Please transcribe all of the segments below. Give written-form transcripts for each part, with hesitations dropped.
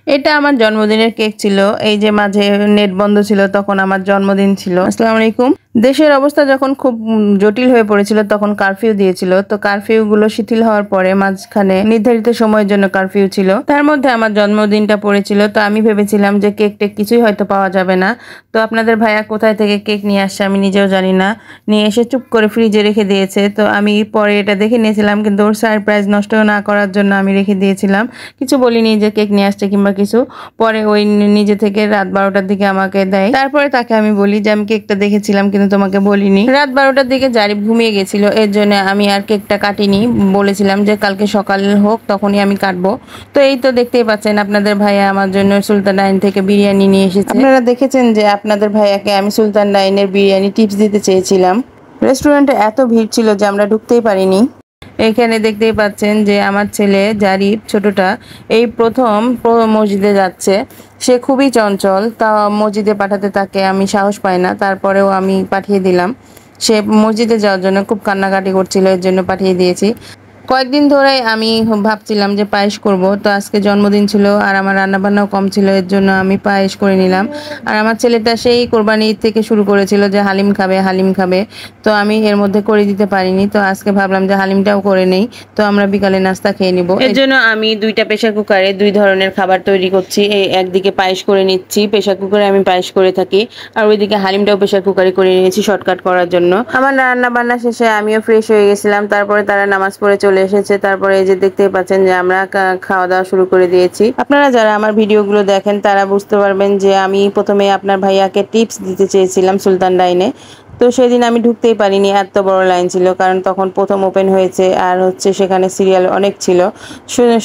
এটা আমার জন্মদিনের কেক ছিল। এই যে মাঝে নেট বন্ধ ছিল, তখন আমার জন্মদিন ছিল। আসসালামু আলাইকুম। দেশের অবস্থা যখন খুব জটিল হয়ে পড়েছিল তখন কারফিউ দিয়েছিল। তো কারফিউ গুলো শিথিল হওয়ার পরে মাঝখানে নির্ধারিত সময়ের জন্য কারফিউ ছিল, তার মধ্যে আমার জন্মদিনটা পড়েছিল। তো আমি ভেবেছিলাম যে কেক টেক কিছুই হয়তো পাওয়া যাবে না। তো আপনাদের ভাইয়া কোথায় থেকে কেক নিয়ে আসছে আমি নিজেও জানি না, নিয়ে এসে চুপ করে ফ্রিজে রেখে দিয়েছে। তো আমি পরে এটা দেখে নিয়েছিলাম, কিন্তু ওর সারপ্রাইজ নষ্ট না করার জন্য আমি রেখে দিয়েছিলাম, কিছু বলিনি যে কেক নিয়ে আসছে কিংবা কিছু। পরে ওই নিজে থেকে রাত 12টার দিকে আমাকে দেয়। তারপরে তাকে আমি বলি যে আমি কেকটা দেখেছিলাম কিন্তু তোমাকে বলিনি। রাত 12টার দিকে জারিফ ঘুমিয়ে গেছিল, এর জন্য আমি আর কেকটা কাটিনি। বলেছিলাম যে কালকে সকাল হোক তখনই আমি কাটবো। তো এই তো দেখতেই পাচ্ছেন আপনাদের ভাইয়া আমার জন্য সুলতান ডাইন থেকে বিরিয়ানি নিয়ে এসেছে। আপনারা দেখেছেন যে আপনাদের ভাইয়াকে আমি সুলতান ডাইনের বিরিয়ানি টিপস দিতে চেয়েছিলাম। রেস্টুরেন্টে এত ভিড় ছিল যে আমরা ঢুকতেই পারিনি। এখানে দেখতেই পাচ্ছেন যে আমার ছেলে জারিফ ছোটটা এই প্রথম মসজিদে যাচ্ছে। সে খুবই চঞ্চল, তা মসজিদে পাঠাতে তাকে আমি সাহস পাই না, তারপরেও আমি পাঠিয়ে দিলাম। সে মসজিদে যাওয়ার জন্য খুব কান্নাকাটি করছিল, এর জন্য পাঠিয়ে দিয়েছি। কয়েকদিন ধরেই আমি ভাবছিলাম যে পায়েস করব। তো আজকে জন্মদিন ছিল আর আমার রান্নাবান্নাও কম ছিল, এর জন্য আমি পায়েস করে নিলাম। আর আমার ছেলেটা সেই কোরবানি ঈদ থেকে শুরু করেছিল যে হালিম খাবে হালিম খাবে, তো আমি এর মধ্যে করে দিতে পারিনি। তো আজকে ভাবলাম যে হালিমটাও করে নেই, তো আমরা বিকালে নাস্তা খেয়ে নিব। এর জন্য আমি দুইটা প্রেসার কুকারে দুই ধরনের খাবার তৈরি করছি। এই একদিকে পায়েস করে নিচ্ছি, প্রেসার কুকারে আমি পায়েস করে থাকি, আর ওইদিকে হালিমটাও প্রেসার কুকারে করে নিয়েছি শর্টকাট করার জন্য। আমার রান্না বান্না শেষে আমিও ফ্রেশ হয়ে গেছিলাম, তারপরে তারা নামাজ পড়ে চলে এসেছে। তারপরে এই যে দেখতেই পাচ্ছেন যে আমরা খাওয়া দাওয়া শুরু করে দিয়েছি। আপনারা যারা আমার ভিডিওগুলো দেখেন তারা বুঝতে পারবেন যে আমি প্রথমে আপনার ভাইয়াকে টিপস দিতে চেয়েছিলাম সুলতান ডাইনে। তো সেদিন আমি ঢুকতেই পারিনি, এত বড় লাইন ছিল, কারণ তখন প্রথম ওপেন হয়েছে আর সেখানে সিরিয়াল অনেক ছিল।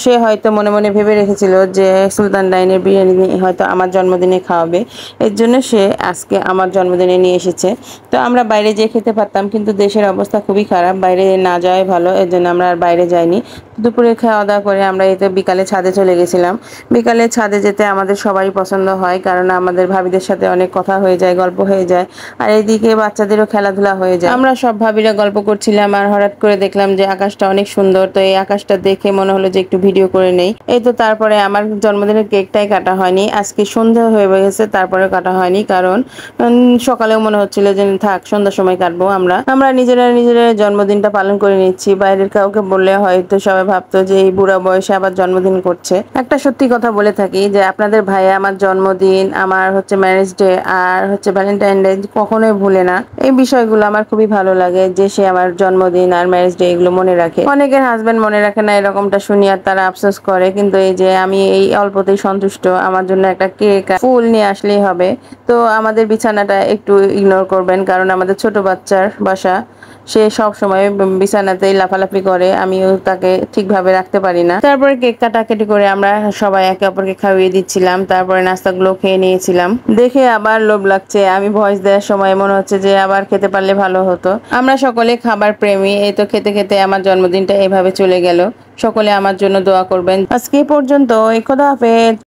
সে হয়তো মনে মনে ভেবে রেখেছিল যে সুলতান ডাইনের বিরিয়ানি হয়তো আমার জন্মদিনে খাওয়াবে, এর জন্য সে আজকে আমার জন্মদিনে নিয়ে এসেছে। তো আমরা বাইরে যেয়ে খেতে পারতাম, কিন্তু দেশের অবস্থা খুবই খারাপ, বাইরে না যাওয়াই ভালো, এর জন্য আমরা আর বাইরে যাইনি। দুপুরে খাওয়া দাওয়া করে আমরা এই তো বিকালে ছাদে চলে গেছিলাম। বিকালে ছাদে যেতে আমাদের সবারই পছন্দ হয়, কারণ আমাদের ভাবিদের সাথে অনেক কথা হয়ে যায়, গল্প হয়ে যায়, আর এইদিকে বাচ্চাদেরও খেলাধুলা হয়ে যায়। আমরা সব ভাবিরা গল্প করছিলাম আর হঠাৎ করে দেখলাম যে আকাশটা অনেক সুন্দর। তো এই আকাশটা দেখে মনে হলো যে একটু ভিডিও করে নেই। এই তো তারপরে আমার জন্মদিনের কেকটাই কাটা হয়নি, আজকে সন্ধ্যা হয়ে গেছে তারপরে কাটা হয়নি, কারণ সকালেও মনে হচ্ছিল যে থাক সন্ধ্যার সময় কাটবো। আমরা নিজেরা জন্মদিনটা পালন করে নিচ্ছি। বাইরের কাউকে বললে হয়তো সবাই ভাবতো যে এই বুড়া বয়সে আবার জন্মদিন করছে। একটা সত্যি কথা বলে থাকি যে আপনাদের ভাইয়া আমার জন্মদিন, আমার ম্যারেজ ডে আর ভ্যালেন্টাইন ডে কখনোই ভুলে না। এই বিষয়গুলো আমার খুবই ভালো লাগে যে সে আমার জন্মদিন আর ম্যারেজ ডে এগুলো মনে রাখে। অনেকের হাজবেন্ড মনে রাখে না, এরকমটা শুনি আর তারা আফসোস করে, কিন্তু এই যে আমি এই অল্পতেই সন্তুষ্ট। আমার জন্য একটা কেক ফুল নিয়ে আসলেই হবে। তো আমাদের বিছানাটা একটু ইগনোর করবেন, কারণ আমাদের ছোট বাচ্চার বাসা, সে সব সময় বিছানাতেই লাফালাফি করে, আমিও তাকে ঠিকভাবে রাখতে পারি না। তারপরে কেক কাটাকাটি করে আমরা সবাই একে অপরকে খাইয়ে দিচ্ছিলাম, তারপরে নাস্তাগুলো খেয়ে নিয়েছিলাম। দেখে আবার লোভ লাগছে, আমি ভয়েস দেওয়ার সময় মনে হচ্ছে যে আবার খেতে পারলে ভালো হতো। আমরা সকলে খাবার প্রেমী, এই তো খেতে খেতে আমার জন্মদিনটা এভাবে চলে গেল। সকলে আমার জন্য দোয়া করবেন। আজকে পর্যন্ত, খোদা হাফেজ।